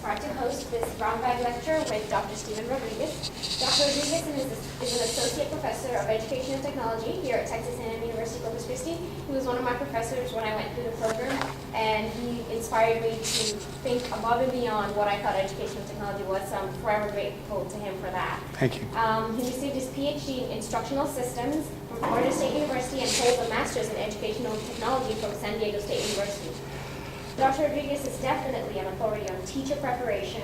proud to host this brown bag lecture with Dr. Stephen Rodriguez. Dr. Rodriguez is an associate professor of education and technology here at Texas A&M University Corpus Christi. He was one of my professors when I went through the program, and he inspired me to think above and beyond what I thought education and technology was. So I'm forever grateful to him for that. Thank you. He received his PhD in instructional systems from Florida State University and holds a master's in educational technology from San Diego State University. Dr. Rodriguez is definitely an authority on teacher preparation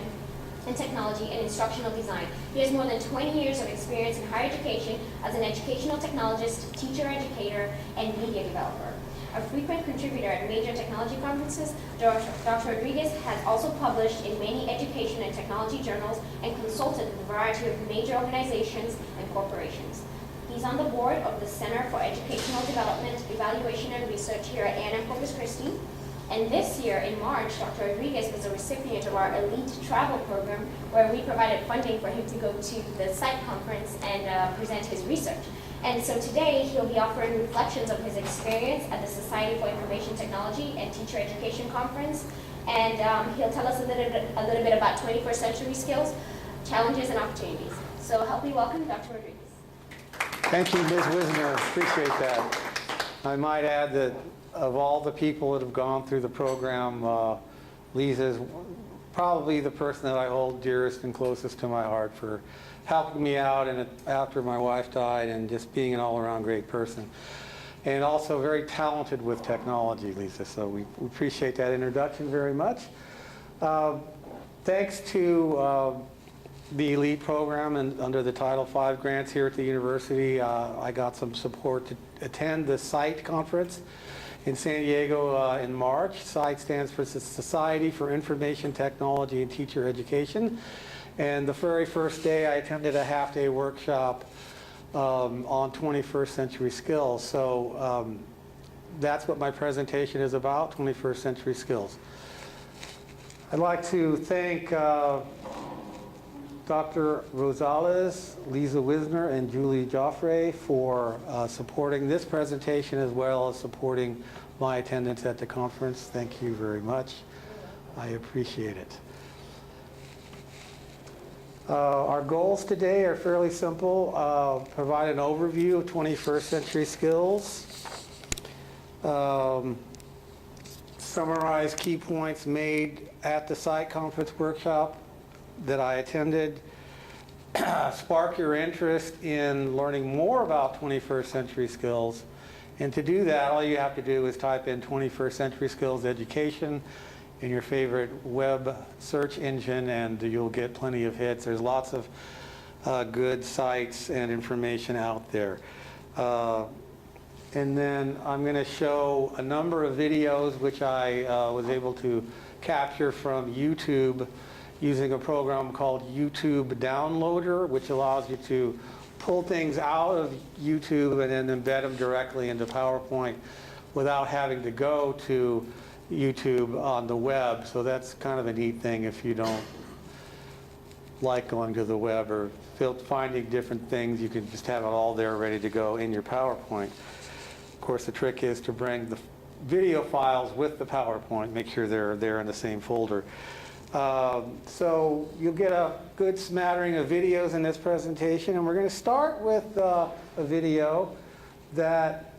and technology and instructional design. He has more than 20 years of experience in higher education as an educational technologist, teacher educator, and media developer. A frequent contributor at major technology conferences, Dr. Rodriguez has also published in many education and technology journals and consulted with a variety of major organizations and corporations. He's on the board of the Center for Educational Development, Evaluation, and Research here at A&M Corpus Christi. And this year, in March, Dr. Rodriguez was a recipient of our Elite Travel program, where we provided funding for him to go to the site conference and present his research. And so today, he'll be offering reflections of his experience at the Society for Information Technology and Teacher Education Conference. And he'll tell us a little bit about 21st century skills, challenges, and opportunities. So help me welcome Dr. Rodriguez. Thank you, Ms. Wisner. Appreciate that. I might add that of all the people that have gone through the program, Lisa is probably the person that I hold dearest and closest to my heart for helping me out and after my wife died, and just being an all-around great person. And also very talented with technology, Lisa, so we appreciate that introduction very much. Thanks to the ELITE program and under the Title V grants here at the university, I got some support to attend the SITE conference in San Diego in March. SITE stands for Society for Information Technology and Teacher Education. And the very first day I attended a half-day workshop on 21st century skills. So that's what my presentation is about, 21st century skills. I'd like to thank Dr. Rosales, Lisa Wisner, and Julie Joffre for supporting this presentation as well as supporting my attendance at the conference. Thank you very much. I appreciate it. Our goals today are fairly simple. Provide an overview of 21st century skills. Summarize key points made at the SITE conference workshop that I attended. Spark your interest in learning more about 21st century skills. And to do that, all you have to do is type in 21st century skills education in your favorite web search engine, and you'll get plenty of hits. There's lots of good sites and information out there. And then I'm going to show a number of videos which I was able to capture from YouTube using a program called YouTube Downloader, which allows you to pull things out of YouTube and then embed them directly into PowerPoint without having to go to YouTube on the web. So that's kind of a neat thing if you don't like going to the web or finding different things. You can just have it all there ready to go in your PowerPoint. Of course, the trick is to bring the video files with the PowerPoint, make sure they're there in the same folder. So you'll get a good smattering of videos in this presentation, and we're going to start with a video that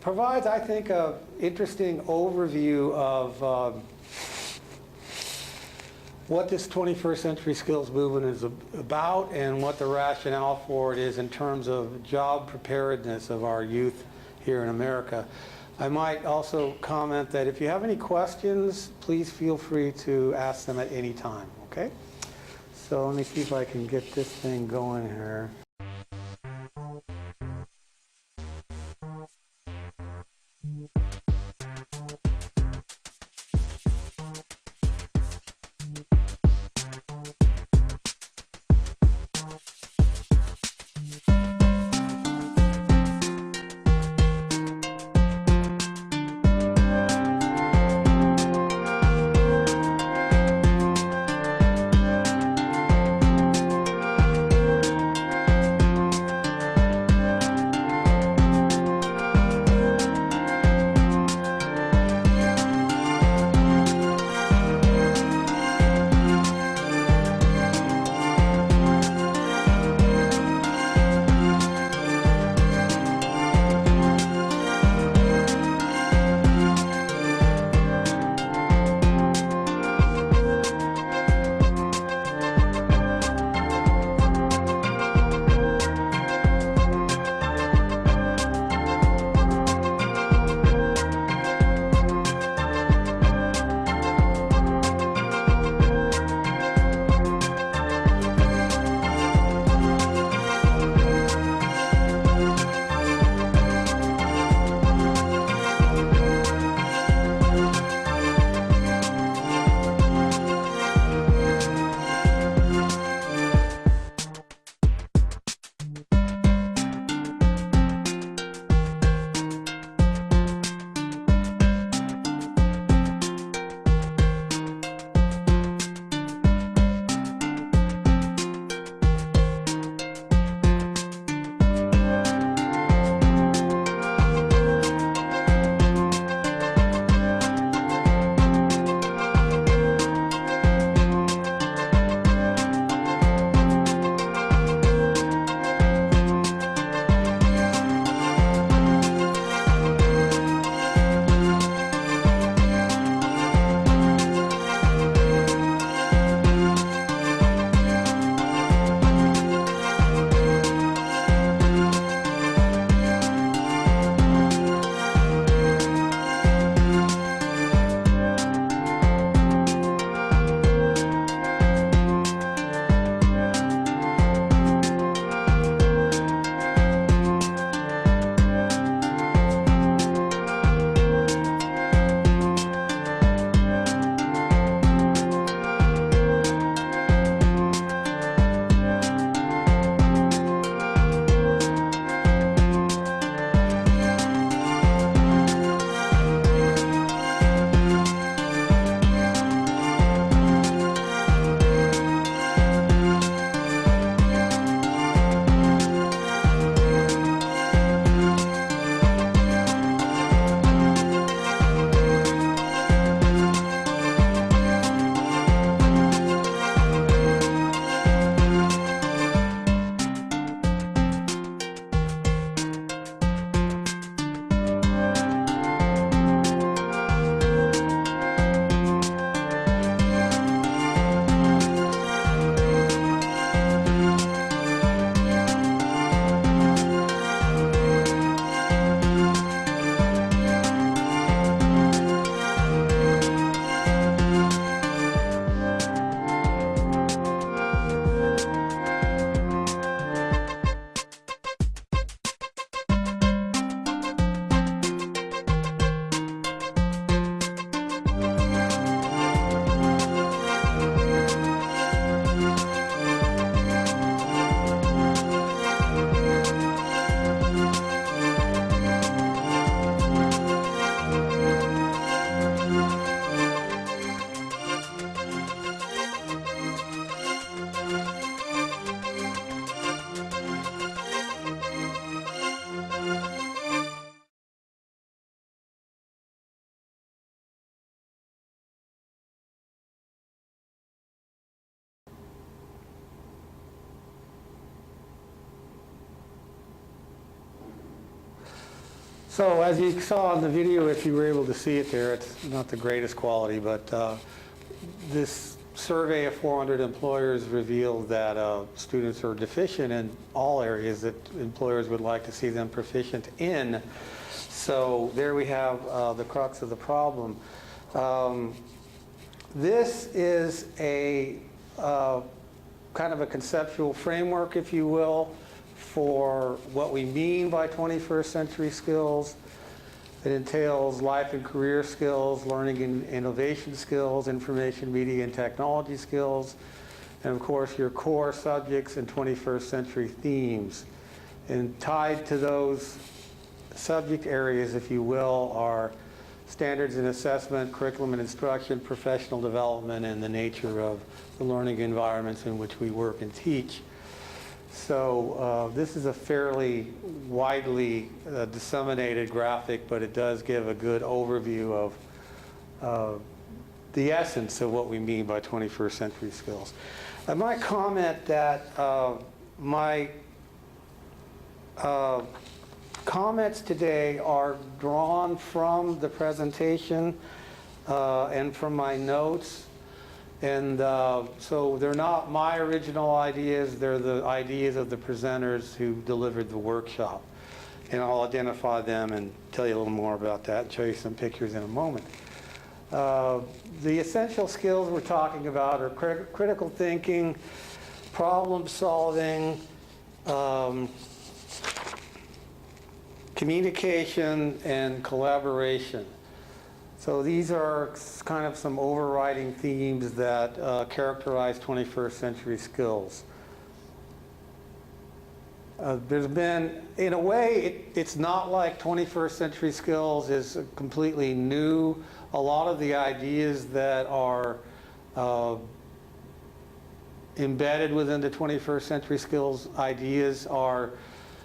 provides, I think, an interesting overview of what this 21st century skills movement is about and what the rationale for it is in terms of job preparedness of our youth here in America. I might also comment that if you have any questions, please feel free to ask them at any time, okay? So let me see if I can get this thing going here. So as you saw in the video, if you were able to see it there, it's not the greatest quality, but this survey of 400 employers revealed that students are deficient in all areas that employers would like to see them proficient in. So there we have the crux of the problem. This is a kind of a conceptual framework, if you will, for what we mean by 21st century skills. It entails life and career skills, learning and innovation skills, information, media, and technology skills, and of course your core subjects and 21st century themes. And tied to those subject areas, if you will, are standards and assessment, curriculum and instruction, professional development, and the nature of the learning environments in which we work and teach. So this is a fairly widely disseminated graphic, but it does give a good overview of the essence of what we mean by 21st century skills. I might comment that my comments today are drawn from the presentation and from my notes. And so they're not my original ideas, they're the ideas of the presenters who delivered the workshop. And I'll identify them and tell you a little more about that and show you some pictures in a moment. The essential skills we're talking about are critical thinking, problem solving, communication, and collaboration. So these are kind of some overriding themes that characterize 21st century skills. There's been, in a way, it's not like 21st century skills is completely new. A lot of the ideas that are embedded within the 21st century skills ideas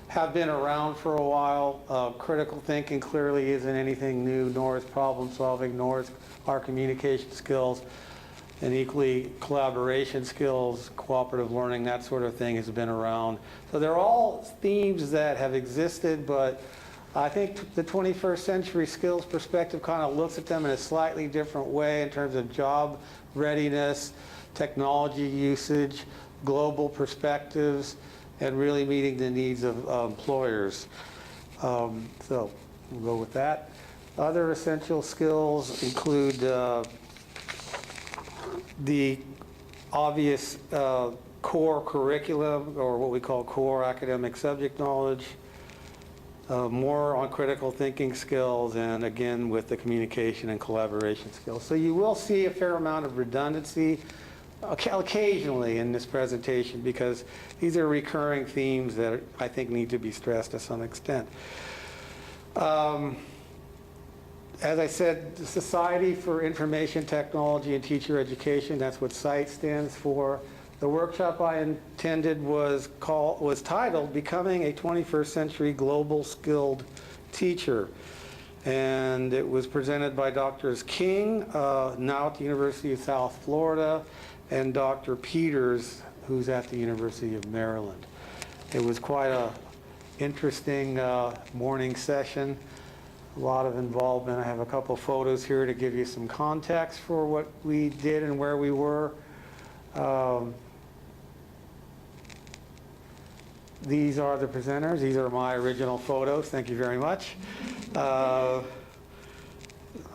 have been around for a while. Critical thinking clearly isn't anything new, nor is problem solving, nor is our communication skills. And equally, collaboration skills, cooperative learning, that sort of thing has been around. So they're all themes that have existed, but I think the 21st century skills perspective kind of looks at them in a slightly different way in terms of job readiness, technology usage, global perspectives, and really meeting the needs of employers. So we'll go with that. Other essential skills include the obvious core curriculum, or what we call core academic subject knowledge, more on critical thinking skills, and again with the communication and collaboration skills. So you will see a fair amount of redundancy occasionally in this presentation, because these are recurring themes that I think need to be stressed to some extent. As I said, the Society for Information Technology and Teacher Education, that's what SITE stands for. The workshop I intended was titled Becoming a 21st Century Global Skilled Teacher. And it was presented by Drs. King, now at the University of South Florida, and Dr. Peters, who's at the University of Maryland. It was quite an interesting morning session, a lot of involvement. I have a couple photos here to give you some context for what we did and where we were. These are the presenters. These are my original photos. Thank you very much.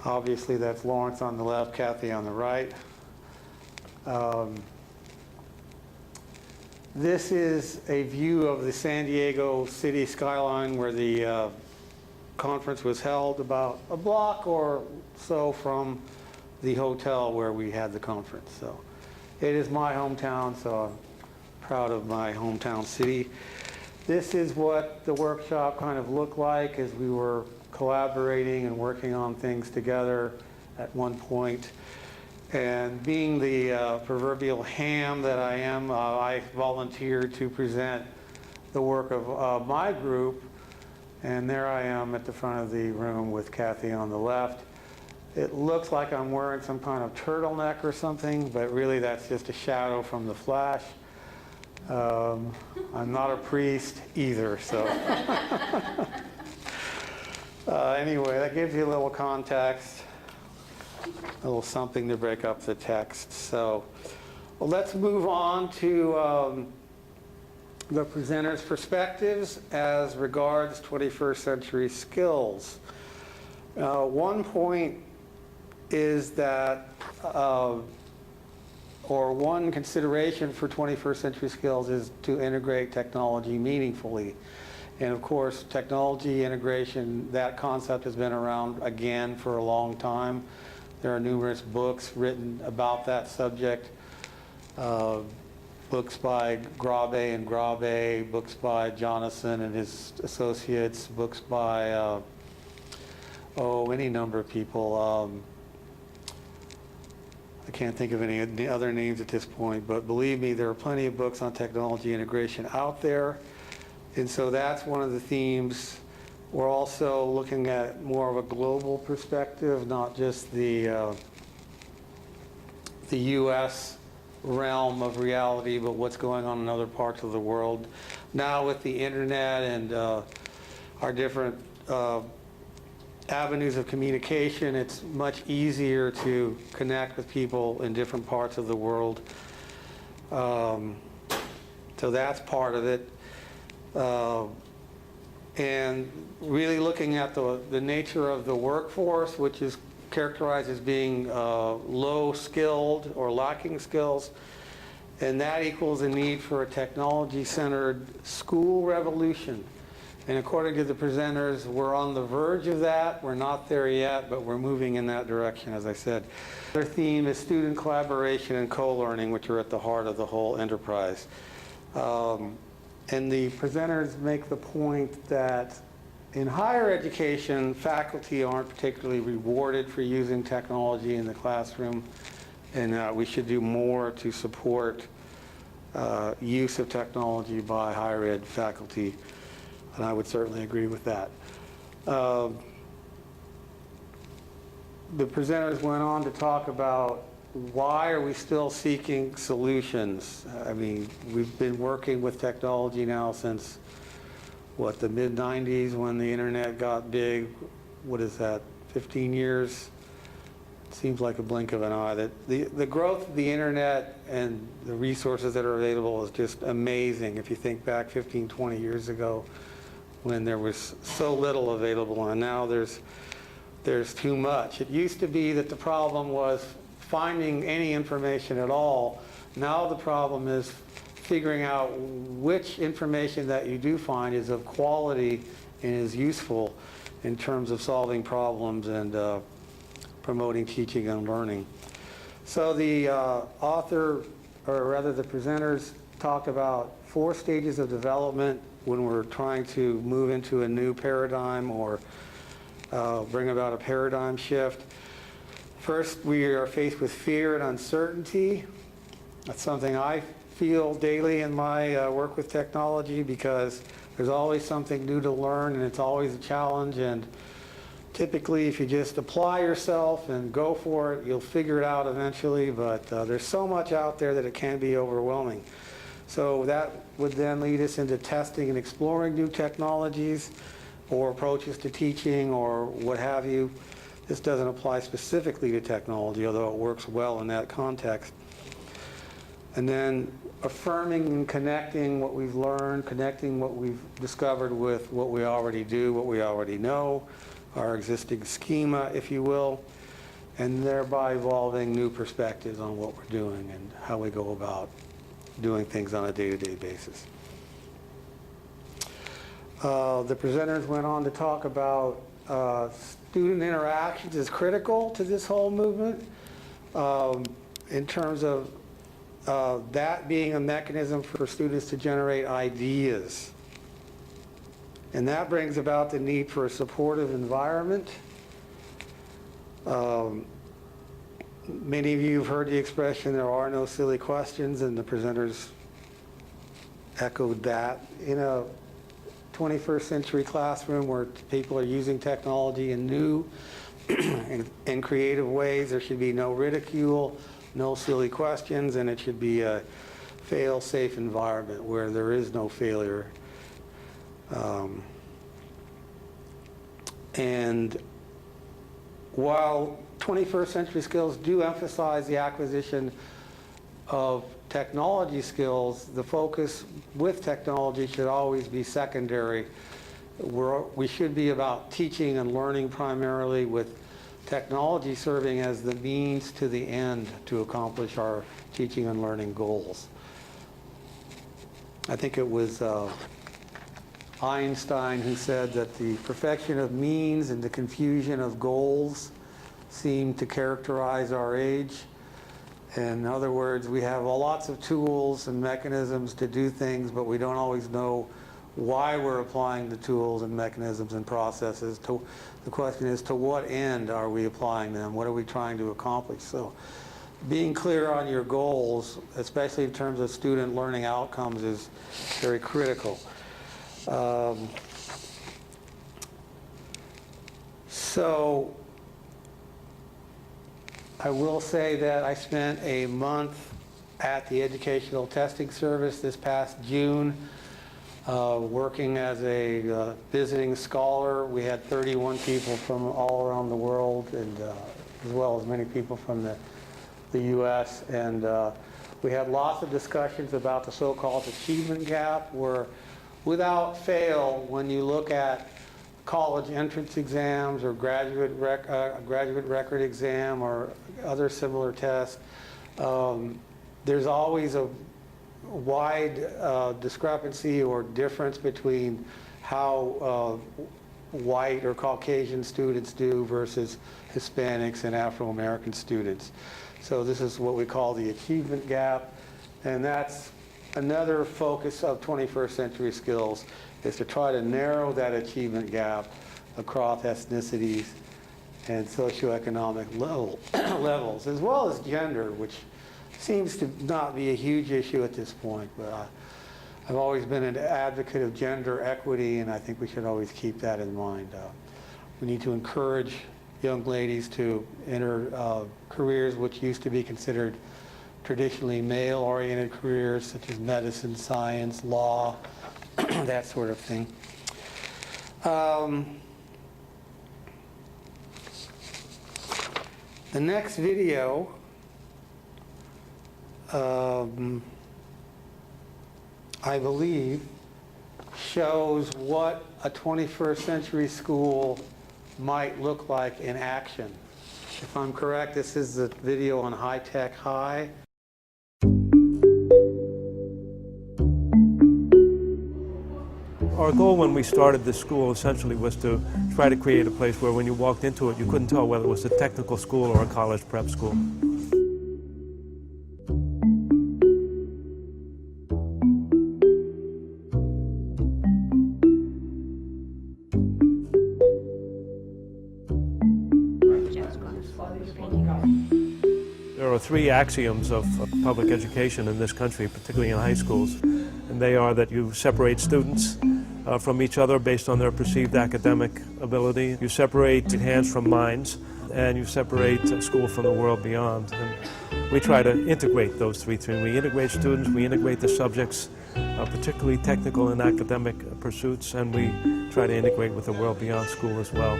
Obviously, that's Lawrence on the left, Kathy on the right. This is a view of the San Diego city skyline where the conference was held, about a block or so from the hotel where we had the conference. So it is my hometown, so I'm proud of my hometown city. This is what the workshop kind of looked like as we were collaborating and working on things together at one point. And being the proverbial ham that I am, I volunteered to present the work of my group. And there I am at the front of the room with Kathy on the left. It looks like I'm wearing some kind of turtleneck or something, but really that's just a shadow from the flash. I'm not a priest either, so. Anyway, that gives you a little context, a little something to break up the text. So, well, let's move on to the presenter's perspectives as regards 21st century skills. One point is that, or one consideration for 21st century skills is to integrate technology meaningfully. And of course, technology integration, that concept has been around again for a long time. There are numerous books written about that subject. Books by Grabe and Grabe, books by Jonathan and his associates, books by, any number of people. I can't think of any other names at this point, but believe me, there are plenty of books on technology integration out there. And so that's one of the themes. We're also looking at more of a global perspective, not just the U.S. realm of reality, but what's going on in other parts of the world. Now with the internet and our different avenues of communication, it's much easier to connect with people in different parts of the world. So that's part of it. And really looking at the nature of the workforce, which is characterized as being low skilled or lacking skills, and that equals a need for a technology-centered school revolution. And according to the presenters, we're on the verge of that. We're not there yet, but we're moving in that direction, as I said. Their theme is student collaboration and co-learning, which are at the heart of the whole enterprise. And the presenters make the point that in higher education, faculty aren't particularly rewarded for using technology in the classroom, and we should do more to support use of technology by higher ed faculty, and I would certainly agree with that. The presenters went on to talk about why are we still seeking solutions? I mean, we've been working with technology now since, what, the mid-90s when the internet got big. What is that, 15 years? It seems like a blink of an eye. That the growth of the internet and the resources that are available is just amazing. If you think back 15, 20 years ago when there was so little available, and now there's too much. It used to be that the problem was finding any information at all. Now the problem is figuring out which information that you do find is of quality and is useful in terms of solving problems and promoting teaching and learning. So the author, or rather the presenters, talked about 4 stages of development when we're trying to move into a new paradigm or bring about a paradigm shift. First, we are faced with fear and uncertainty. That's something I feel daily in my work with technology, because there's always something new to learn and it's always a challenge, and typically if you just apply yourself and go for it, you'll figure it out eventually, but there's so much out there that it can be overwhelming. So that would then lead us into testing and exploring new technologies or approaches to teaching or what have you. This doesn't apply specifically to technology, although it works well in that context. And then affirming and connecting what we've learned, connecting what we've discovered with what we already do, what we already know, our existing schema, if you will, and thereby evolving new perspectives on what we're doing and how we go about doing things on a day-to-day basis. The presenters went on to talk about student interactions is critical to this whole movement, in terms of that being a mechanism for students to generate ideas. And that brings about the need for a supportive environment. Many of you have heard the expression, there are no silly questions, and the presenters echoed that. In a 21st century classroom where people are using technology in new and creative ways, there should be no ridicule, no silly questions, and it should be a fail-safe environment where there is no failure. And while 21st century skills do emphasize the acquisition of technology skills, the focus with technology should always be secondary. We should be about teaching and learning primarily, with technology serving as the means to the end to accomplish our teaching and learning goals. I think it was Einstein who said that the perfection of means and the confusion of goals seem to characterize our age. In other words, we have lots of tools and mechanisms to do things, but we don't always know why we're applying the tools and mechanisms and processes. The question is, to what end are we applying them? What are we trying to accomplish? So being clear on your goals, especially in terms of student learning outcomes, is very critical. So I will say that I spent a month at the Educational Testing Service this past June, working as a visiting scholar. We had 31 people from all around the world, and as well as many people from the U.S. And we had lots of discussions about the so-called achievement gap, where without fail, when you look at college entrance exams or graduate record exam or other similar tests, there's always a wide discrepancy or difference between how white or Caucasian students do versus Hispanics and Afro-American students. So this is what we call the achievement gap, and that's another focus of 21st century skills, is to try to narrow that achievement gap across ethnicities and socioeconomic levels, as well as gender, which seems to not be a huge issue at this point. But I've always been an advocate of gender equity, and I think we should always keep that in mind. We need to encourage young ladies to enter careers which used to be considered traditionally male-oriented careers, such as medicine, science, law, that sort of thing. The next video I believe shows what a 21st century school might look like in action. If I'm correct, this is the video on High Tech High. Our goal when we started this school essentially was to try to create a place where when you walked into it, you couldn't tell whether it was a technical school or a college prep school. There are three axioms of public education in this country, particularly in high schools, and they are that you separate students from each other based on their perceived academic ability, you separate hands from minds, and you separate school from the world beyond. And we try to integrate those three things. We integrate students, we integrate the subjects, particularly technical and academic pursuits, and we try to integrate with the world beyond school as well.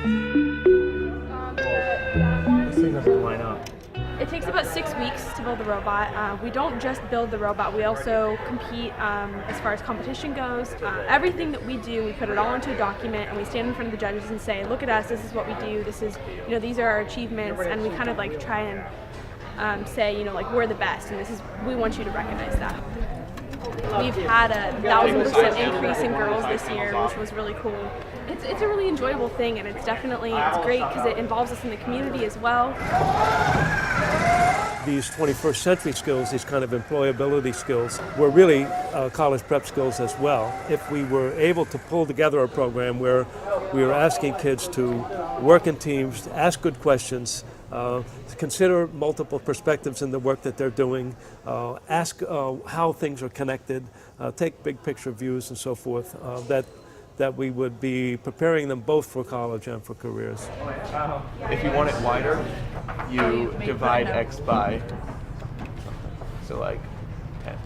This thing doesn't line up. It takes about 6 weeks to build the robot. We don't just build the robot, we also compete as far as competition goes. Everything that we do, we put it all into a document and we stand in front of the judges and say, look at us, this is what we do, this is, these are our achievements, and we kind of like try and say, like we're the best, and we want you to recognize that. We've had a 1,000% increase in girls this year, which was really cool. It's a really enjoyable thing, and it's great because it involves us in the community as well. These 21st century skills, these kind of employability skills, were really college prep skills as well. If we were able to pull together a program where we were asking kids to work in teams, to ask good questions, to consider multiple perspectives in the work that they're doing, ask how things are connected, take big picture views and so forth, that we would be preparing them both for college and for careers. If you want it wider, you divide X by, so like 10.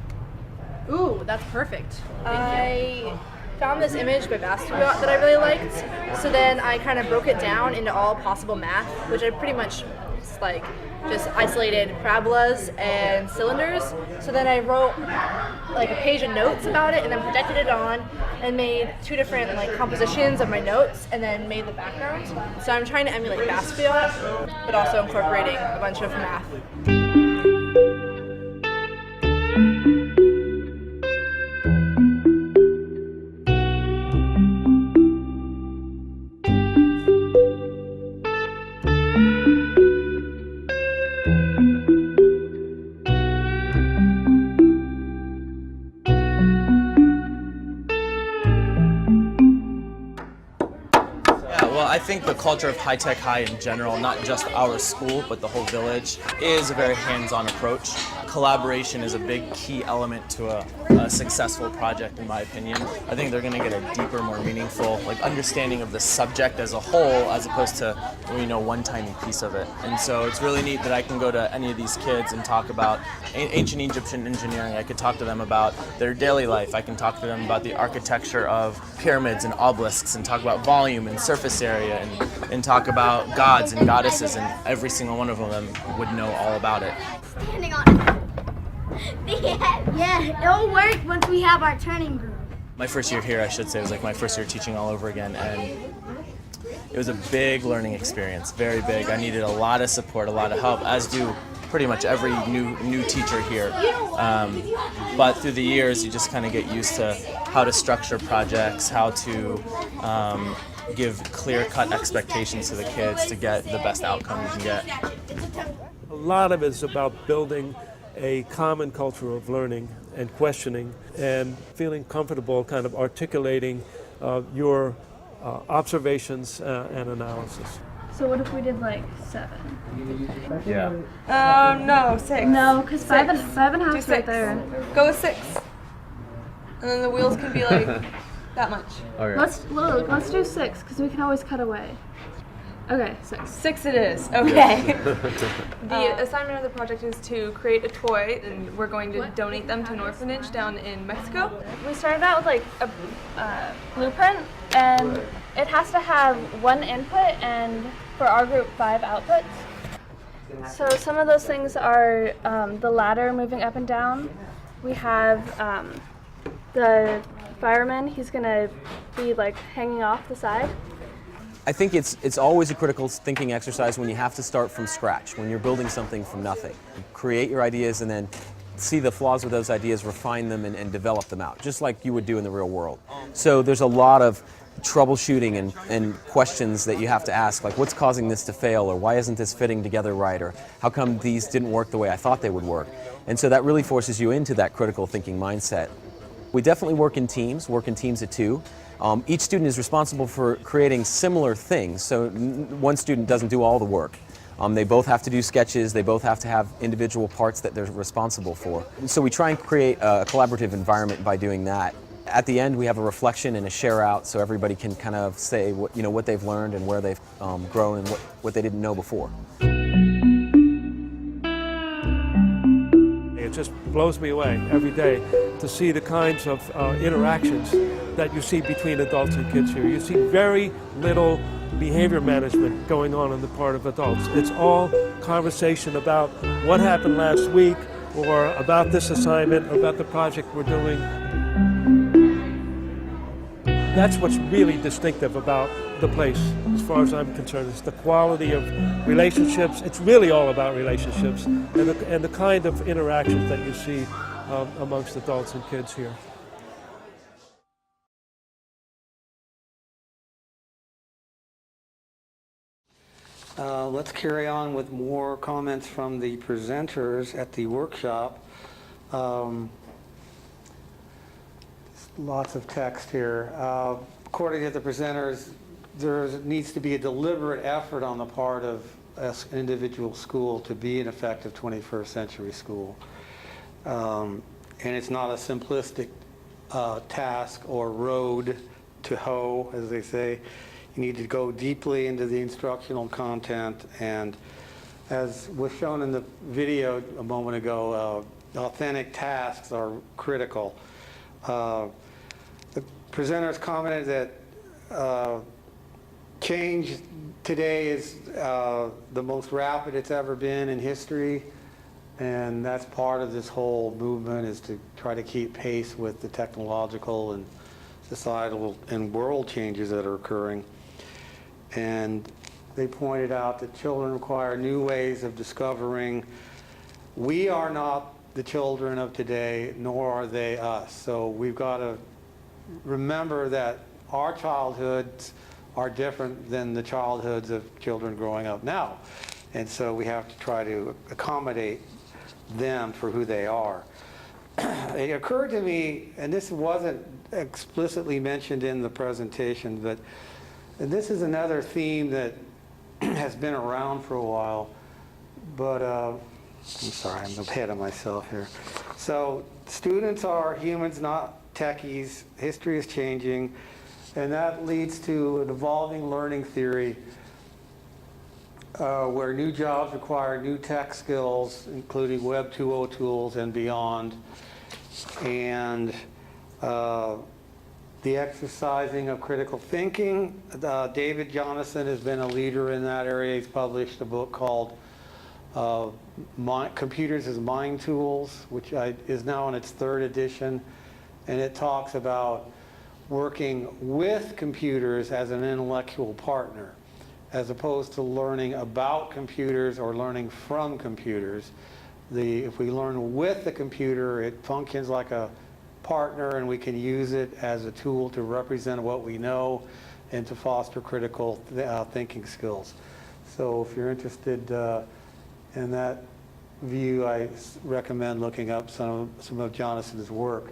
Ooh, that's perfect. I found this image by Basquiat that I really liked, so then I kind of broke it down into all possible math, which I pretty much just isolated parabolas and cylinders. So then I wrote a page of notes about it and then projected it on and made 2 different compositions of my notes and then made the background. So I'm trying to emulate Basquiat, but also incorporating a bunch of math. I think the culture of High Tech High in general, not just our school, but the whole village, is a very hands-on approach. Collaboration is a big key element to a successful project, in my opinion. I think they're going to get a deeper, more meaningful understanding of the subject as a whole, as opposed to one tiny piece of it. And so it's really neat that I can go to any of these kids and talk about ancient Egyptian engineering. I could talk to them about their daily life. I can talk to them about the architecture of pyramids and obelisks, and talk about volume and surface area, and talk about gods and goddesses, and every single one of them would know all about it. Standing on it. Yeah, it'll work once we have our turning groove. My first year here, I should say, was my first year teaching all over again, and it was a big learning experience, very big. I needed a lot of support, a lot of help, as do pretty much every new teacher here. But through the years, you just kind of get used to how to structure projects, how to give clear-cut expectations to the kids to get the best outcome you can get. A lot of it is about building a common culture of learning and questioning and feeling comfortable kind of articulating your observations and analysis. So what if we did 7? Yeah. No, 6. No, because 5 and a half Do is right 6. there. Go with 6. And then the wheels can be that much. Okay. Let's do 6 because we can always cut away. Okay, 6. 6 it is. Okay. The assignment of the project is to create a toy, and we're going to donate them to an orphanage down in Mexico. We started out with a blueprint, and it has to have 1 input and for our group 5 outputs. So some of those things are the ladder moving up and down. We have the fireman, he's gonna be hanging off the side. I think it's always a critical thinking exercise when you have to start from scratch, when you're building something from nothing. You create your ideas and then see the flaws with those ideas, refine them, and develop them out, just like you would do in the real world. So there's a lot of troubleshooting and questions that you have to ask, like what's causing this to fail, or why isn't this fitting together right, or how come these didn't work the way I thought they would work. And so that really forces you into that critical thinking mindset. We definitely work in teams of 2. Each student is responsible for creating similar things, so one student doesn't do all the work. They both have to do sketches, they both have to have individual parts that they're responsible for. And so we try and create a collaborative environment by doing that. At the end, we have a reflection and a share out, so everybody can kind of say what they've learned and where they've grown and what they didn't know before. It just blows me away every day to see the kinds of interactions that you see between adults and kids here. You see very little behavior management going on the part of adults. It's all conversation about what happened last week, or about this assignment, or about the project we're doing. That's what's really distinctive about the place, as far as I'm concerned. It's the quality of relationships. It's really all about relationships and the kind of interactions that you see amongst adults and kids here. Let's carry on with more comments from the presenters at the workshop. Lots of text here. According to the presenters, there needs to be a deliberate effort on the part of an individual school to be an effective 21st century school. And it's not a simplistic task or road to hoe, as they say. You need to go deeply into the instructional content, and as was shown in the video a moment ago, authentic tasks are critical. The presenters commented that change today is the most rapid it's ever been in history, and that's part of this whole movement, is to try to keep pace with the technological and societal and world changes that are occurring. And they pointed out that children require new ways of discovering. We are not the children of today, nor are they us. So we've got to remember that our childhoods are different than the childhoods of children growing up now. And so we have to try to accommodate them for who they are. It occurred to me, and this wasn't explicitly mentioned in the presentation, but this is another theme that has been around for a while, but I'm sorry, I'm ahead of myself here. So students are humans, not techies. History is changing, and that leads to an evolving learning theory where new jobs require new tech skills, including Web 2.0 tools and beyond, and the exercising of critical thinking. David Jonathan has been a leader in that area. He's published a book called Computers as Mind Tools, which is now in its 3rd edition, and it talks about working with computers as an intellectual partner, as opposed to learning about computers or learning from computers. If we learn with the computer, it functions like a partner, and we can use it as a tool to represent what we know and to foster critical thinking skills. So if you're interested in that view, I recommend looking up some of Jonathan's work.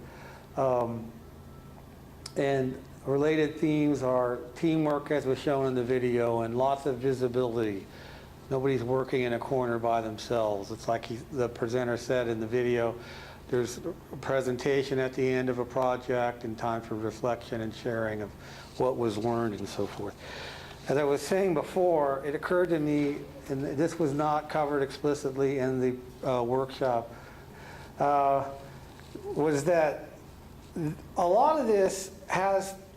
And related themes are teamwork, as was shown in the video, and lots of visibility. Nobody's working in a corner by themselves. It's like the presenter said in the video, there's a presentation at the end of a project and time for reflection and sharing of what was learned and so forth. As I was saying before, it occurred to me, and this was not covered explicitly in the workshop, was that a lot of this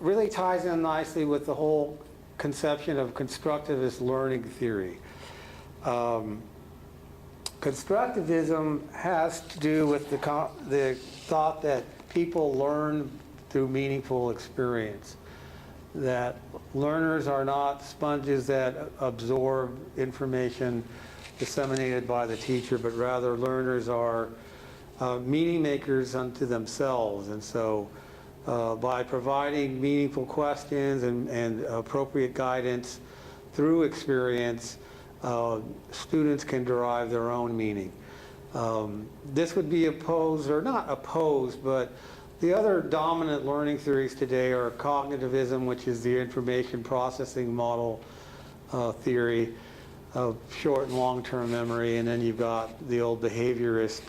really ties in nicely with the whole conception of constructivist learning theory. Constructivism has to do with the thought that people learn through meaningful experience, that learners are not sponges that absorb information disseminated by the teacher, but rather learners are meaning makers unto themselves. And so by providing meaningful questions and appropriate guidance through experience, students can derive their own meaning. This would be opposed, or not opposed, but the other dominant learning theories today are cognitivism, which is the information processing model theory of short and long-term memory, and then you've got the old behaviorist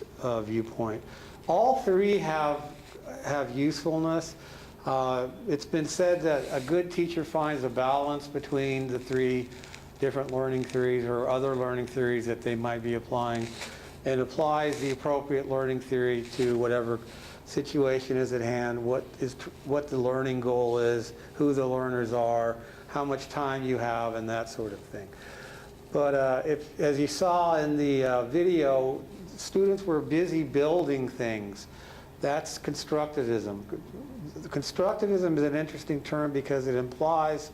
viewpoint. All three have usefulness. It's been said that a good teacher finds a balance between the three different learning theories or other learning theories that they might be applying, and applies the appropriate learning theory to whatever situation is at hand, what the learning goal is, who the learners are, how much time you have, and that sort of thing. But as you saw in the video, students were busy building things. That's constructivism. Constructivism is an interesting term because it implies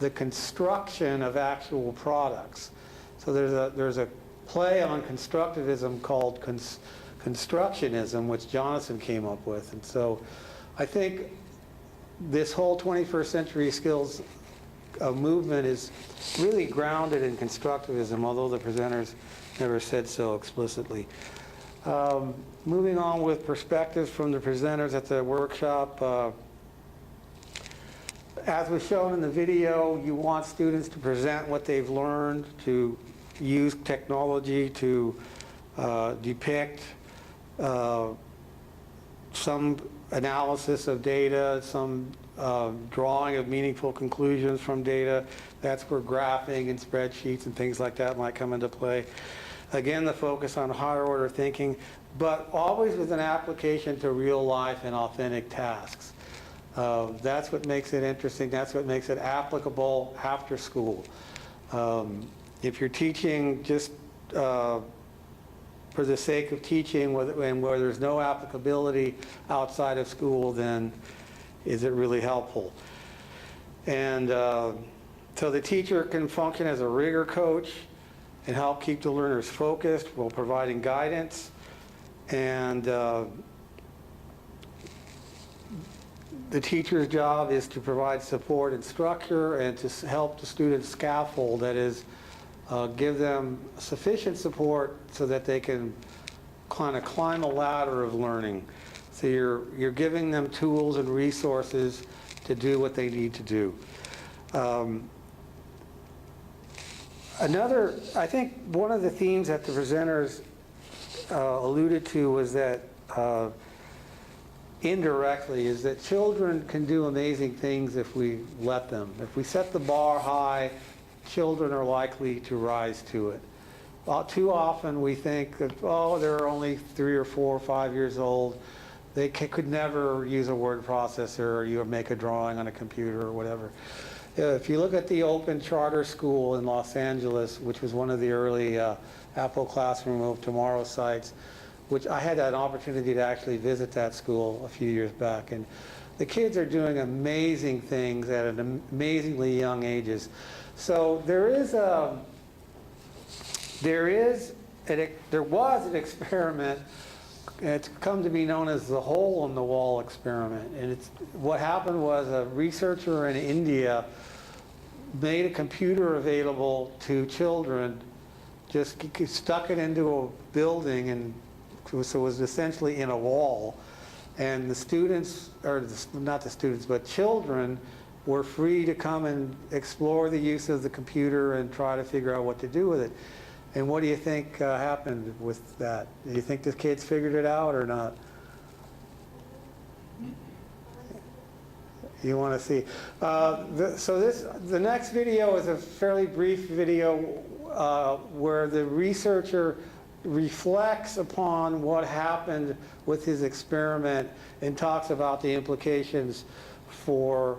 the construction of actual products. So there's a play on constructivism called constructionism, which Jonathan came up with. And so I think this whole 21st century skills movement is really grounded in constructivism, although the presenters never said so explicitly. Moving on with perspectives from the presenters at the workshop. As was shown in the video, you want students to present what they've learned, to use technology to depict some analysis of data, some drawing of meaningful conclusions from data. That's where graphing and spreadsheets and things like that might come into play. Again, the focus on higher order thinking, but always with an application to real life and authentic tasks. That's what makes it interesting. That's what makes it applicable after school. If you're teaching just for the sake of teaching and where there's no applicability outside of school, then is it really helpful? And so the teacher can function as a rigor coach and help keep the learners focused while providing guidance. And the teacher's job is to provide support and structure and to help the students scaffold, that is, give them sufficient support so that they can kind of climb a ladder of learning. So you're giving them tools and resources to do what they need to do. I think one of the themes that the presenters alluded to was that indirectly is that children can do amazing things if we let them. If we set the bar high, children are likely to rise to it. Too often we think that, oh, they're only 3 or 4 or 5 years old. They could never use a word processor, or you make a drawing on a computer or whatever. If you look at the open charter school in Los Angeles, which was one of the early Apple Classroom of Tomorrow sites, which I had an opportunity to actually visit that school a few years back. And the kids are doing amazing things at an amazingly young ages. So there was an experiment, and it's come to be known as the hole in the wall experiment. And what happened was a researcher in India made a computer available to children, just stuck it into a building, and so it was essentially in a wall. And the students, or not the students, but children were free to come and explore the use of the computer and try to figure out what to do with it. And what do you think happened with that? Do you think the kids figured it out or not? You want to see? The next video is a fairly brief video where the researcher reflects upon what happened with his experiment and talks about the implications for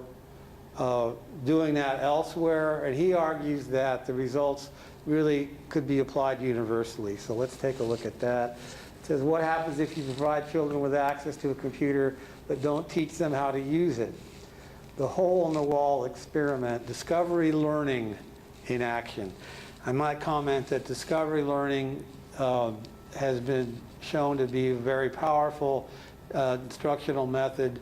doing that elsewhere. And he argues that the results really could be applied universally. So let's take a look at that. It says, what happens if you provide children with access to a computer but don't teach them how to use it? The hole in the wall experiment, discovery learning in action. I might comment that discovery learning has been shown to be a very powerful instructional method,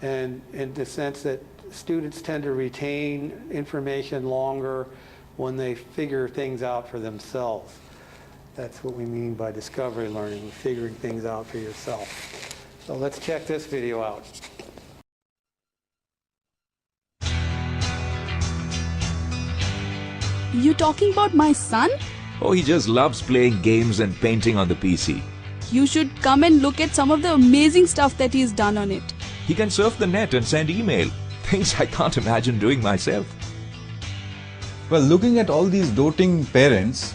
and in the sense that students tend to retain information longer when they figure things out for themselves. That's what we mean by discovery learning, figuring things out for yourself. So let's check this video out. You talking about my son? Oh, he just loves playing games and painting on the PC. You should come and look at some of the amazing stuff that he's done on it. He can surf the net and send email. Things I can't imagine doing myself. Well, looking at all these doting parents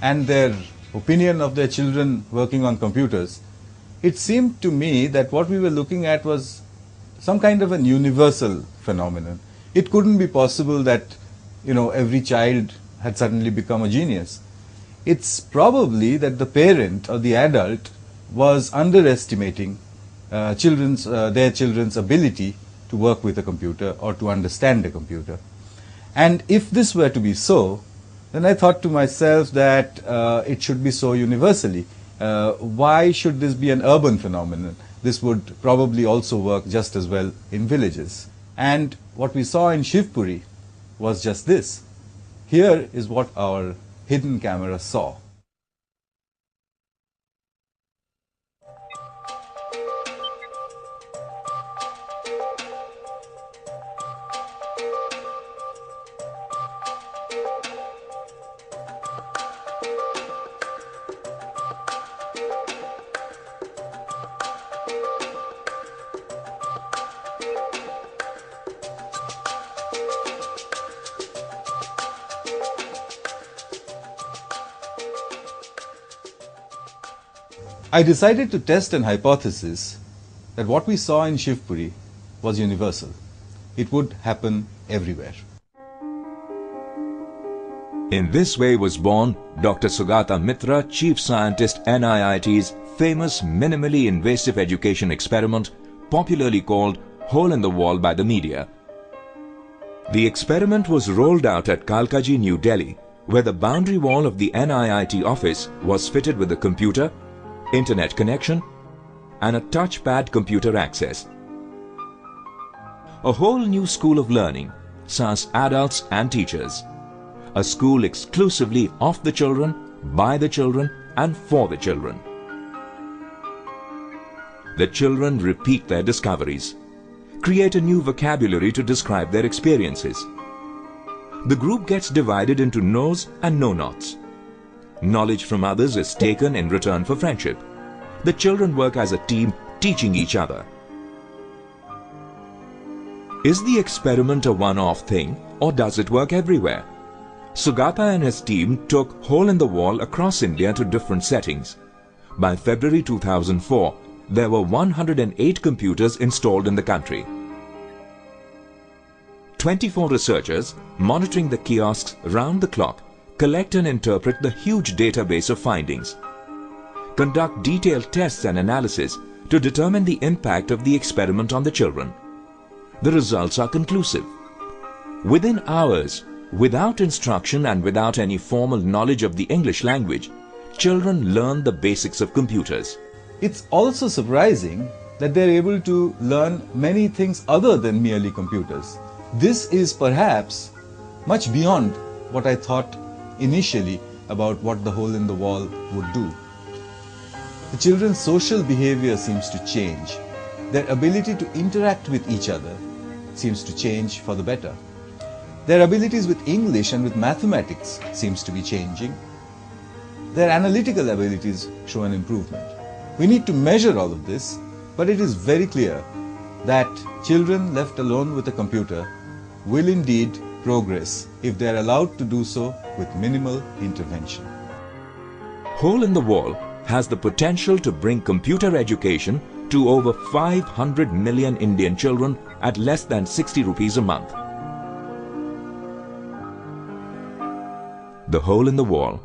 and their opinion of their children working on computers, it seemed to me that what we were looking at was some kind of an universal phenomenon. It couldn't be possible that, every child had suddenly become a genius. It's probably that the parent or the adult was underestimating their children's ability to work with a computer or to understand a computer. And if this were to be so, then I thought to myself that it should be so universally. Why should this be an urban phenomenon? This would probably also work just as well in villages. And what we saw in Shivpuri was just this. Here is what our hidden camera saw. I decided to test an hypothesis that what we saw in Shivpuri was universal. It would happen everywhere. In this way was born Dr. Sugata Mitra, Chief Scientist, NIIT's famous minimally invasive education experiment, popularly called Hole in the Wall by the media. The experiment was rolled out at Kalkaji, New Delhi, where the boundary wall of the NIIT office was fitted with a computer, internet connection, and a touchpad computer access. A whole new school of learning, sans adults and teachers. A school exclusively of the children, by the children, and for the children. The children repeat their discoveries, create a new vocabulary to describe their experiences. The group gets divided into knows and know-nots. Knowledge from others is taken in return for friendship. The children work as a team, teaching each other. Is the experiment a one-off thing, or does it work everywhere? Sugata and his team took Hole in the Wall across India to different settings. By February 2004, there were 108 computers installed in the country. 24 researchers, monitoring the kiosks round the clock, collect and interpret the huge database of findings. Conduct detailed tests and analysis to determine the impact of the experiment on the children. The results are conclusive. Within hours, without instruction and without any formal knowledge of the English language, children learn the basics of computers. It's also surprising that they're able to learn many things other than merely computers. This is perhaps much beyond what I thought initially about what the Hole in the Wall would do. The children's social behavior seems to change. Their ability to interact with each other seems to change for the better. Their abilities with English and with mathematics seems to be changing. Their analytical abilities show an improvement. We need to measure all of this, but it is very clear that children left alone with a computer will indeed progress if they are allowed to do so with minimal intervention. Hole in the Wall has the potential to bring computer education to over 500 million Indian children at less than 60 rupees a month. The Hole in the Wall,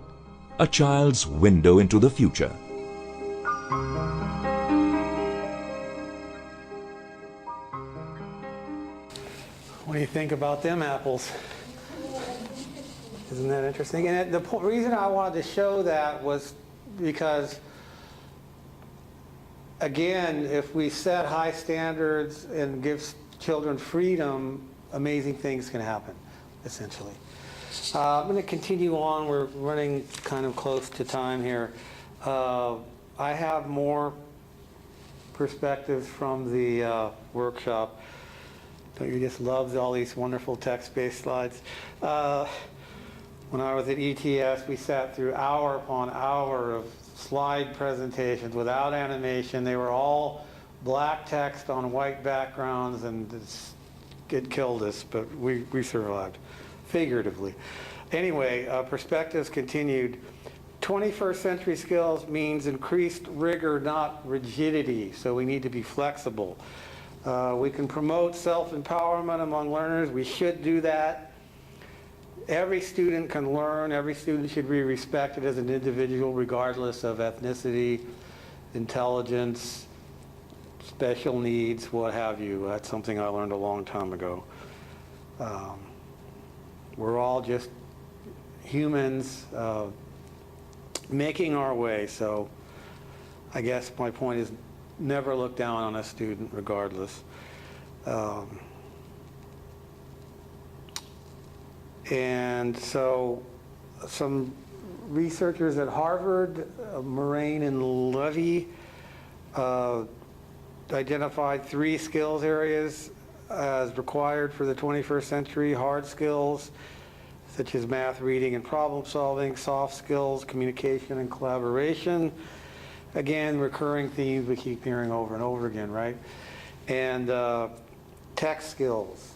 a child's window into the future. What do you think about them apples? Isn't that interesting? And the reason I wanted to show that was because, again, if we set high standards and give children freedom, amazing things can happen, essentially. I'm going to continue on. We're running kind of close to time here. I have more perspectives from the workshop. Don't you just love all these wonderful text-based slides? When I was at ETS, we sat through hour upon hour of slide presentations without animation. They were all black text on white backgrounds, and it killed us, but we survived, figuratively. Anyway, perspectives continued. 21st century skills means increased rigor, not rigidity, so we need to be flexible. We can promote self-empowerment among learners. We should do that. Every student can learn. Every student should be respected as an individual regardless of ethnicity, intelligence, special needs, what have you. That's something I learned a long time ago. We're all just humans making our way, so I guess my point is never look down on a student regardless. And so some researchers at Harvard, Moraine and Levy, identified 3 skills areas as required for the 21st century: hard skills, such as math, reading, and problem solving; soft skills, communication and collaboration. Again, recurring themes we keep hearing over and over again, right? And tech skills,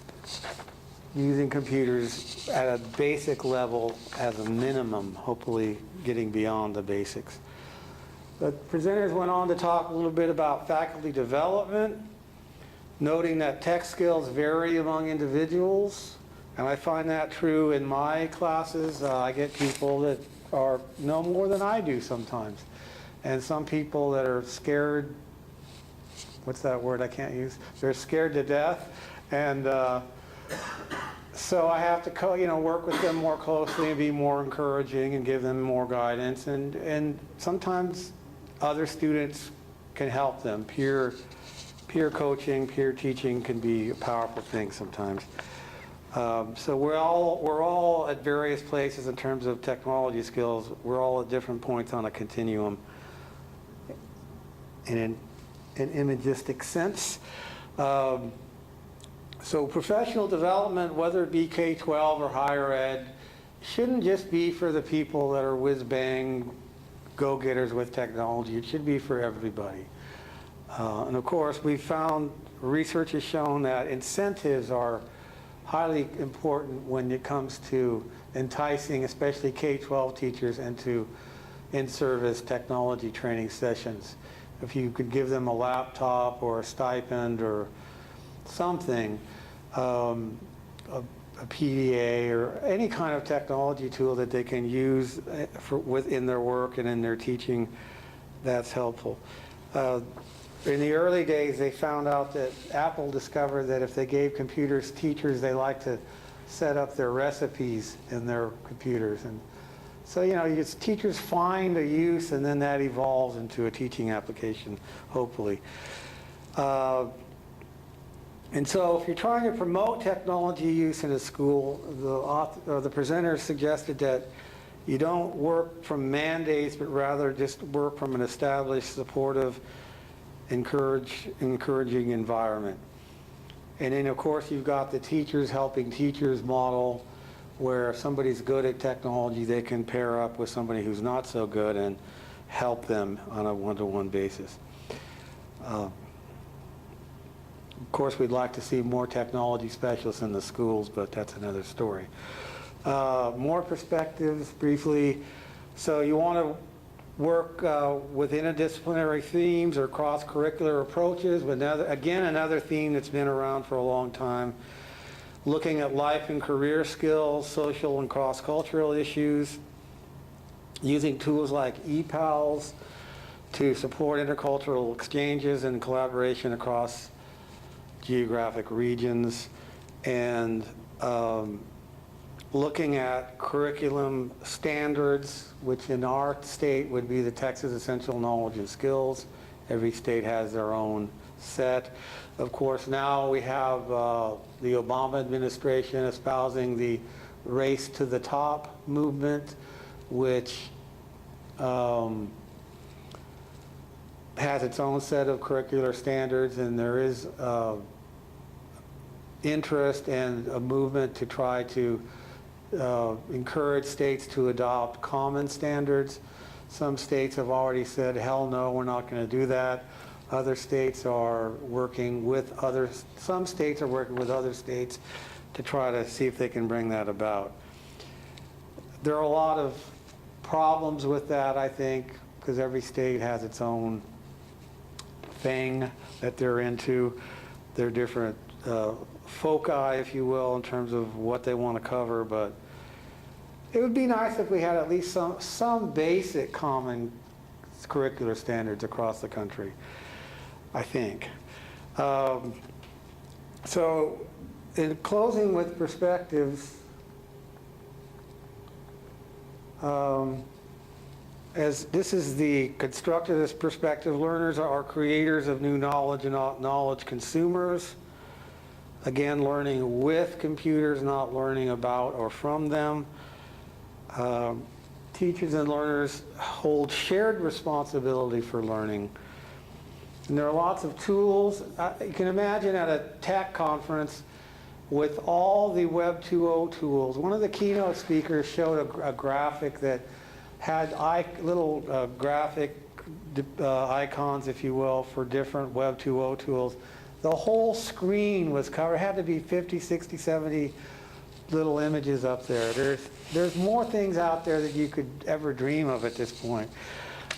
using computers at a basic level as a minimum, hopefully getting beyond the basics. The presenters went on to talk a little bit about faculty development. noting that tech skills vary among individuals, and I find that true in my classes. I get people that know more than I do sometimes, and some people that are scared, what's that word I can't use? They're scared to death, and so I have to work with them more closely and be more encouraging and give them more guidance, and sometimes other students can help them. Peer coaching, peer teaching can be a powerful thing sometimes. So we're all at various places in terms of technology skills. We're all at different points on a continuum in an imagistic sense. So professional development, whether it be K-12 or higher ed, shouldn't just be for the people that are whiz-bang go-getters with technology. It should be for everybody. And of course, we found, research has shown that incentives are highly important when it comes to enticing, especially K-12 teachers, into in-service technology training sessions. If you could give them a laptop or a stipend or something, a PDA or any kind of technology tool that they can use within their work and in their teaching, that's helpful. In the early days, they found out that Apple discovered that if they gave computers teachers, they like to set up their recipes in their computers. And so, teachers find a use, and then that evolves into a teaching application, hopefully. And so if you're trying to promote technology use in a school, the presenter suggested that you don't work from mandates, but rather just work from an established, supportive, encouraging environment. And then, of course, you've got the teachers helping teachers model, where if somebody's good at technology, they can pair up with somebody who's not so good and help them on a one-to-one basis. Of course, we'd like to see more technology specialists in the schools, but that's another story. More perspectives, briefly. So you want to work within interdisciplinary themes or cross-curricular approaches. Another theme that's been around for a long time. Looking at life and career skills, social and cross-cultural issues. Using tools like ePals to support intercultural exchanges and collaboration across geographic regions, and looking at curriculum standards, which in our state would be the Texas Essential Knowledge and Skills. Every state has their own set. Of course, now we have the Obama administration espousing the Race to the Top movement, which has its own set of curricular standards, and there is interest and a movement to try to encourage states to adopt common standards. Some states have already said, hell no, we're not going to do that. Other states are working with some states are working with other states to try to see if they can bring that about. There are a lot of problems with that, I think, because every state has its own thing that they're into. They're different foci, if you will, in terms of what they want to cover, but it would be nice if we had at least some basic common curricular standards across the country, I think. So in closing with perspectives, as this is the constructivist perspective, learners are creators of new knowledge and not knowledge consumers. Again, learning with computers, not learning about or from them. Teachers and learners hold shared responsibility for learning. And there are lots of tools. You can imagine at a tech conference with all the Web 2.0 tools. One of the keynote speakers showed a graphic that had little graphic icons, if you will, for different Web 2.0 tools. The whole screen was covered. It had to be 50, 60, 70 little images up there. There's more things out there that you could ever dream of at this point.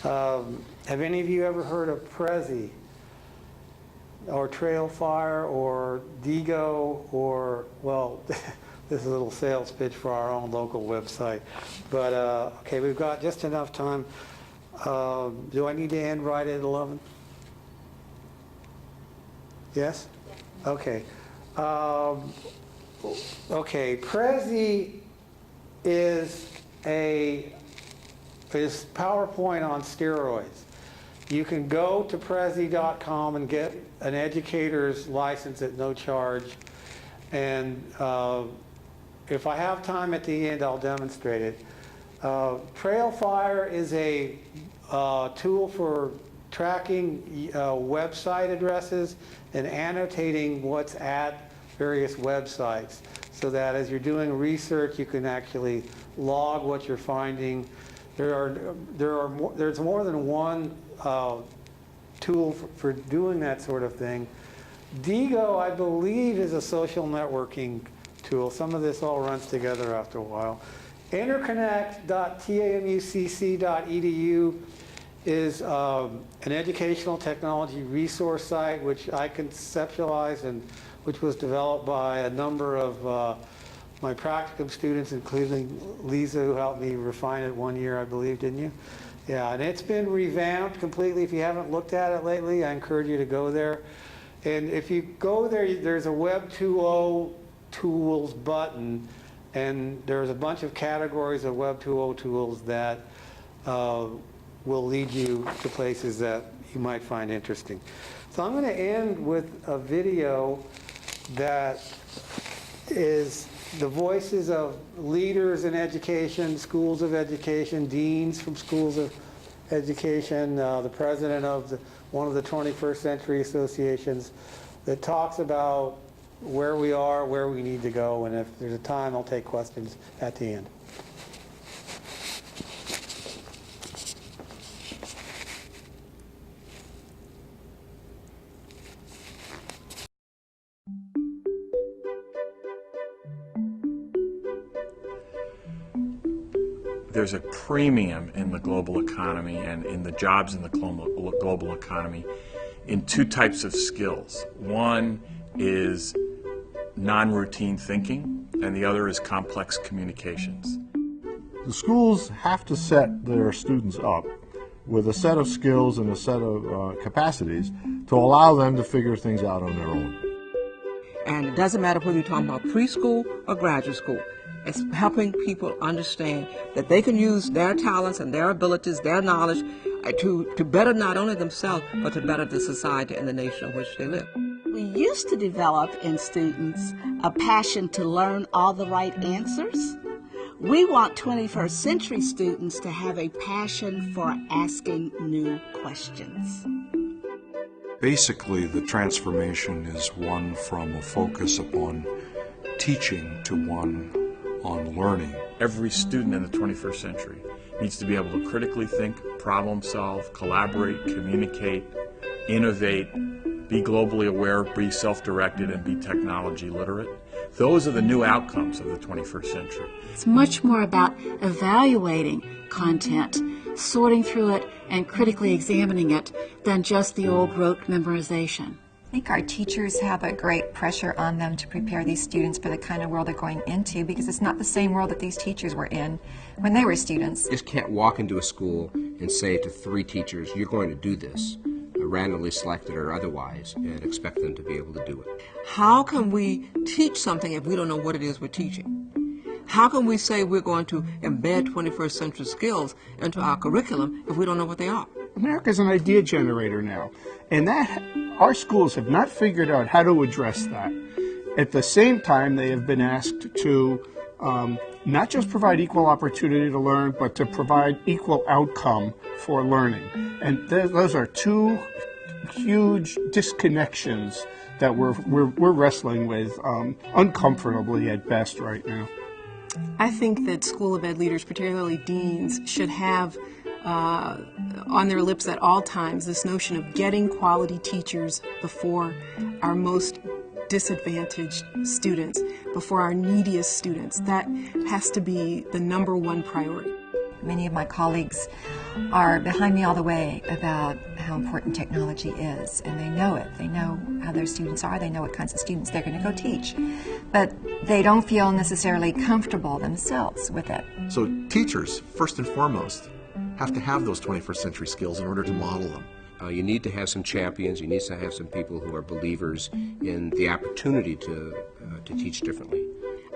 Have any of you ever heard of Prezi? or Trailfire or Digo or, well, this is a little sales pitch for our own local website. But, okay, we've got just enough time. Do I need to end right at 11? Yes? Okay. Okay, Prezi is PowerPoint on steroids. You can go to Prezi.com and get an educator's license at no charge. And if I have time at the end, I'll demonstrate it. Trailfire is a tool for tracking website addresses and annotating what's at various websites, so that as you're doing research, you can actually log what you're finding. There's more than one tool for doing that sort of thing. Digo, I believe, is a social networking tool. Some of this all runs together after a while. Interconnect.tamucc.edu is an educational technology resource site which I conceptualized and which was developed by a number of my practicum students, including Lisa, who helped me refine it 1 year, I believe, didn't you? Yeah, and it's been revamped completely. If you haven't looked at it lately, I encourage you to go there. And if you go there, there's a Web 2.0 tools button, and there's a bunch of categories of Web 2.0 tools that will lead you to places that you might find interesting. So I'm going to end with a video that is the voices of leaders in education, schools of education, deans from schools of education, the president of one of the 21st Century Associations, that talks about where we are, where we need to go, and if there's a time, I'll take questions at the end. There's a premium in the global economy and in the jobs in the global economy in two types of skills. One is non-routine thinking, and the other is complex communications. The schools have to set their students up with a set of skills and a set of capacities to allow them to figure things out on their own. And it doesn't matter whether you're talking about preschool or graduate school. It's helping people understand that they can use their talents and their abilities, their knowledge, to better not only themselves, but to better the society and the nation in which they live. We used to develop in students a passion to learn all the right answers. We want 21st century students to have a passion for asking new questions. Basically, the transformation is one from a focus upon teaching to one on learning. Every student in the 21st century needs to be able to critically think, problem solve, collaborate, communicate, innovate, be globally aware, be self-directed, and be technology literate. Those are the new outcomes of the 21st century. It's much more about evaluating content, sorting through it, and critically examining it than just the old rote memorization. I think our teachers have a great pressure on them to prepare these students for the kind of world they're going into, because it's not the same world that these teachers were in when they were students. You just can't walk into a school and say to 3 teachers, you're going to do this, randomly selected or otherwise, and expect them to be able to do it. How can we teach something if we don't know what it is we're teaching? How can we say we're going to embed 21st century skills into our curriculum if we don't know what they are? America's an idea generator now, and that our schools have not figured out how to address that. At the same time, they have been asked to not just provide equal opportunity to learn, but to provide equal outcome for learning. And those are two huge disconnections that we're wrestling with uncomfortably at best right now. I think that School of Ed leaders, particularly deans, should have on their lips at all times this notion of getting quality teachers before our most disadvantaged students, before our neediest students. That has to be the #1 priority. Many of my colleagues are behind me all the way about how important technology is, and they know it. They know how their students are. They know what kinds of students they're going to go teach. But they don't feel necessarily comfortable themselves with it. So teachers, first and foremost, have to have those 21st century skills in order to model them. You need to have some champions. You need to have some people who are believers in the opportunity to teach differently.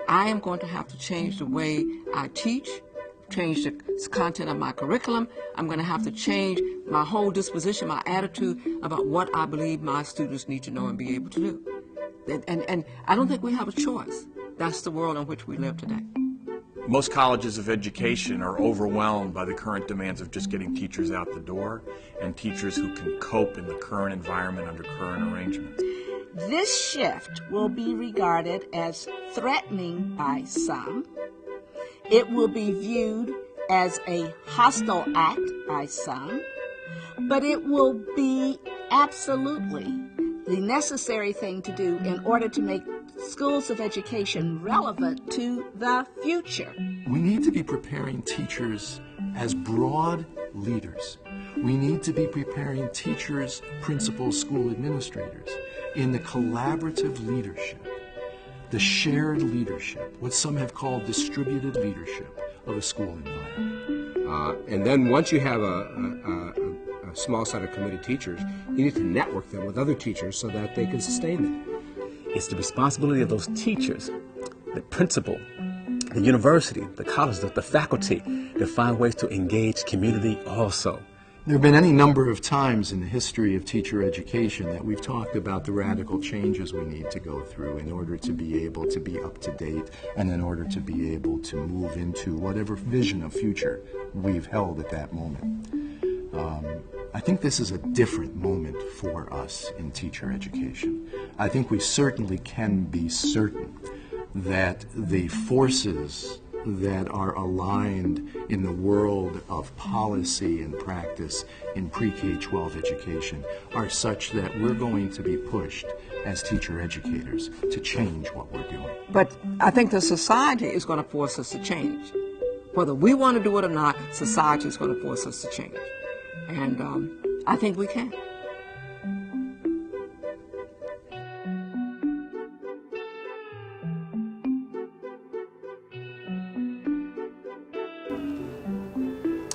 I am going to have to change the way I teach, change the content of my curriculum. I'm going to have to change my whole disposition, my attitude about what I believe my students need to know and be able to do. And I don't think we have a choice. That's the world in which we live today. Most colleges of education are overwhelmed by the current demands of just getting teachers out the door and teachers who can cope in the current environment under current arrangements. This shift will be regarded as threatening by some. It will be viewed as a hostile act by some, but it will be absolutely the necessary thing to do in order to make schools of education relevant to the future. We need to be preparing teachers as broad leaders. We need to be preparing teachers, principals, school administrators in the collaborative leadership, the shared leadership, what some have called distributed leadership of a school environment. And then once you have a small set of committed teachers, you need to network them with other teachers so that they can sustain them. It's the responsibility of those teachers, the principal, the university, the college, the faculty, to find ways to engage community also. There have been any number of times in the history of teacher education that we've talked about the radical changes we need to go through in order to be able to be up to date and in order to be able to move into whatever vision of future we've held at that moment. I think this is a different moment for us in teacher education. I think we certainly can be certain that the forces that are aligned in the world of policy and practice in pre-K-12 education are such that we're going to be pushed as teacher educators to change what we're doing. But I think the society is going to force us to change. Whether we want to do it or not, society is going to force us to change. And I think we can.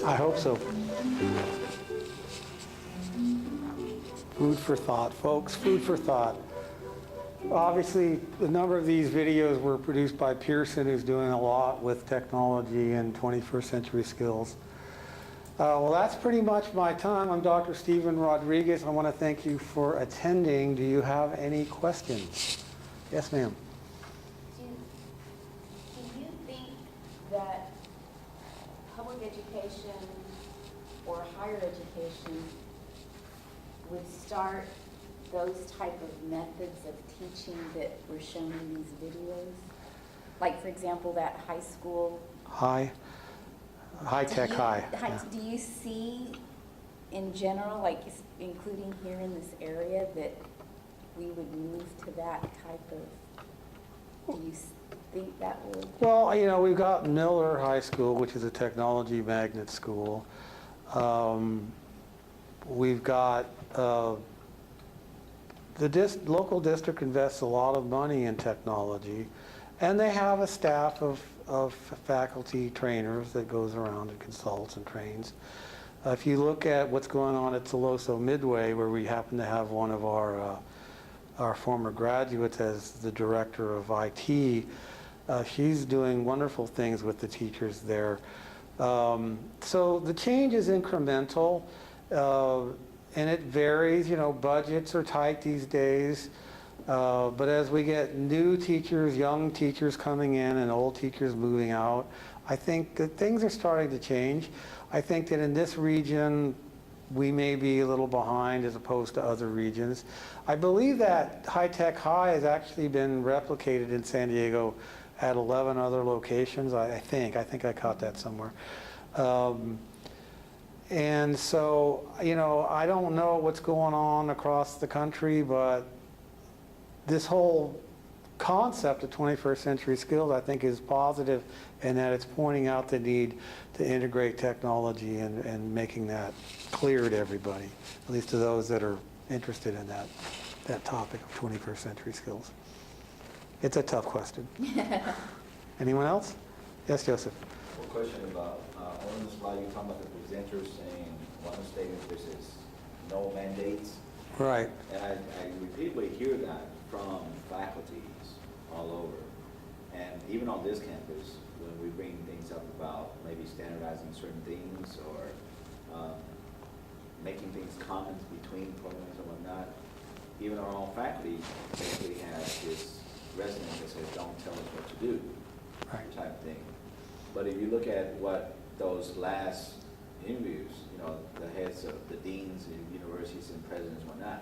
I hope so. Food for thought, folks, food for thought. Obviously, a number of these videos were produced by Pearson, who's doing a lot with technology and 21st century skills. Well, that's pretty much my time. I'm Dr. Stephen Rodriguez. I want to thank you for attending. Do you have any questions? Yes, ma'am. Do you think that public education or higher education would start those type of methods of teaching that were shown in these videos? Like, for example, that high school. High-tech high. Do you see, in general, like including here in this area, that we would move to that type of, do you think that would? Well, you know, we've got Miller High School, which is a technology magnet school. We've got the local district invests a lot of money in technology, and they have a staff of faculty trainers that goes around and consults and trains. If you look at what's going on at Soloso Midway, where we happen to have one of our former graduates as the director of IT, she's doing wonderful things with the teachers there. So the change is incremental, and it varies. You know, budgets are tight these days. But as we get new teachers, young teachers coming in and old teachers moving out, I think that things are starting to change. I think that in this region, we may be a little behind as opposed to other regions. I believe that high-tech high has actually been replicated in San Diego at 11 other locations, I think I caught that somewhere. And so, you know, I don't know what's going on across the country, but this whole concept of 21st century skills, I think, is positive in that it's pointing out the need to integrate technology and making that clear to everybody, at least to those that are interested in that topic of 21st century skills. It's a tough question. Anyone else? Yes, Joseph. One question about, on the slide you talk about the presenters saying one of the statements which is no mandates. Right. And I repeatedly hear that from faculties all over. And even on this campus, when we bring things up about maybe standardizing certain things or making things common between programs and whatnot, even our own faculty basically has this resonance that says, don't tell us what to do, right, type thing. But if you look at what those last interviews, you know, the heads of the deans of universities and presidents and whatnot,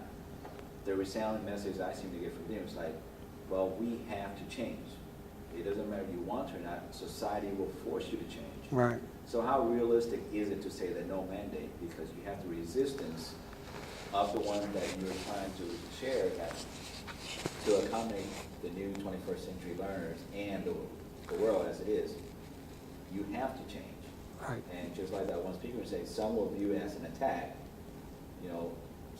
the resounding message I seem to get from them is like, well, we have to change. It doesn't matter if you want to or not, society will force you to change. Right. So how realistic is it to say that no mandate? Because you have the resistance of the one that you're trying to share that to accommodate the new 21st century learners and the world as it is. You have to change. Right. And just like that one speaker would say, some will view it as an attack. You know,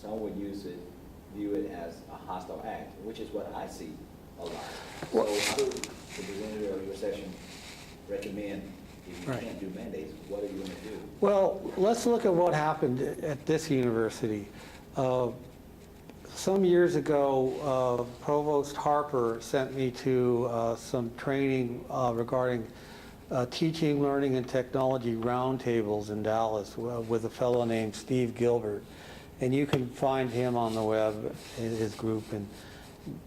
some would view it as a hostile act, which is what I see a lot. So how do the presenter of your session recommend, if you right, can't do mandates, what are you going to do? Well, let's look at what happened at this university. Some years ago, Provost Harper sent me to some training regarding teaching, learning, and technology roundtables in Dallas with a fellow named Steve Gilbert. And you can find him on the web, in his group, and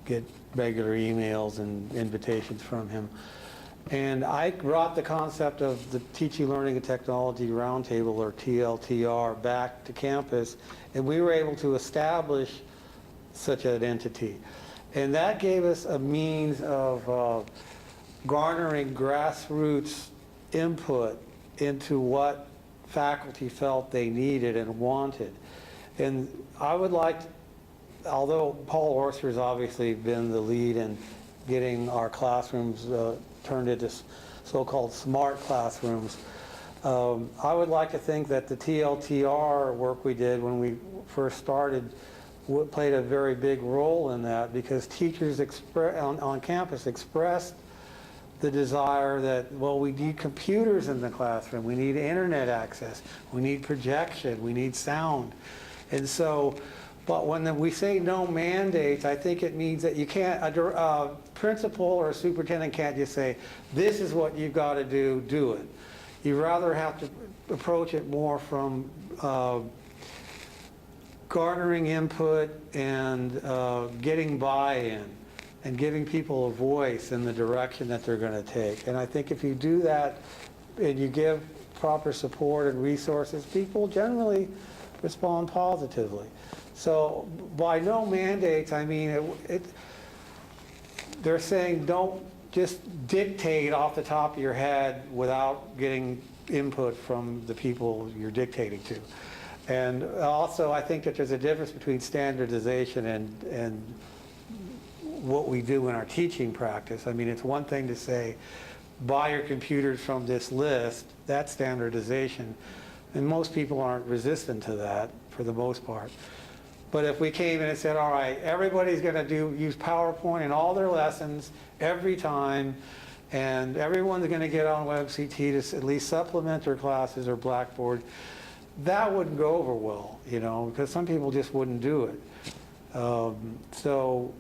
get regular emails and invitations from him. And I brought the concept of the Teaching, Learning, and Technology Roundtable, or TLTR, back to campus, and we were able to establish such an entity. And that gave us a means of garnering grassroots input into what faculty felt they needed and wanted. And I would like, although Paul Orser has obviously been the lead in getting our classrooms turned into so-called smart classrooms, I would like to think that the TLTR work we did when we first started played a very big role in that, because teachers on campus expressed the desire that, well, we need computers in the classroom, we need internet access, we need projection, we need sound. And so, but when we say no mandates, I think it means that you can't, a principal or a superintendent can't just say, this is what you've got to do it. You rather have to approach it more from garnering input and getting buy-in and giving people a voice in the direction that they're going to take. And I think if you do that and you give proper support and resources, people generally respond positively. So by no mandates, I mean they're saying don't just dictate off the top of your head without getting input from the people you're dictating to. And also, I think that there's a difference between standardization and what we do in our teaching practice. I mean, it's one thing to say, buy your computers from this list, that's standardization. And most people aren't resistant to that for the most part. But if we came in and said, all right, everybody's going to use PowerPoint in all their lessons every time, and everyone's going to get on WebCT to at least supplement their classes or Blackboard, that wouldn't go over well, you know, because some people just wouldn't do it. So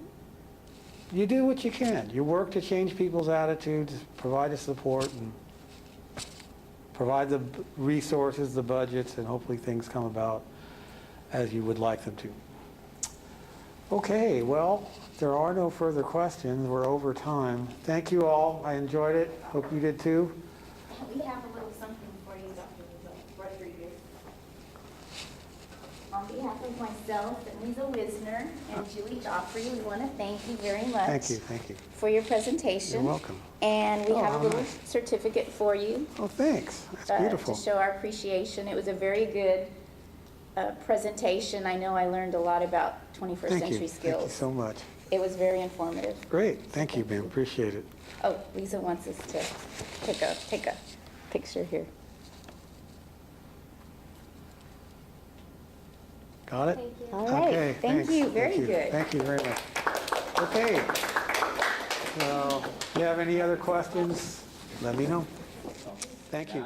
you do what you can. You work to change people's attitudes, provide the support, and provide the resources, the budgets, and hopefully things come about as you would like them to. Okay, well, there are no further questions. We're over time. Thank you all. I enjoyed it. Hope you did too. We have a little something for you, Dr. Rodriguez. On behalf of myself and Lisa Wisner and Julie Joffrey, we want to thank you very much. Thank you. For your presentation. You're welcome. And we have a little nice certificate for you. Oh, thanks. That's beautiful. To show our appreciation. It was a very good presentation. I know I learned a lot about 21st century skills. Thank you so much. It was very informative. Great, thank you, ma'am, appreciate it. Oh, Lisa wants us to take a picture here. Got it? All right, Okay, thank thanks. you, very Thank you. good. Thank you very much. Okay. So, if you have any other questions, let me know. Thank you.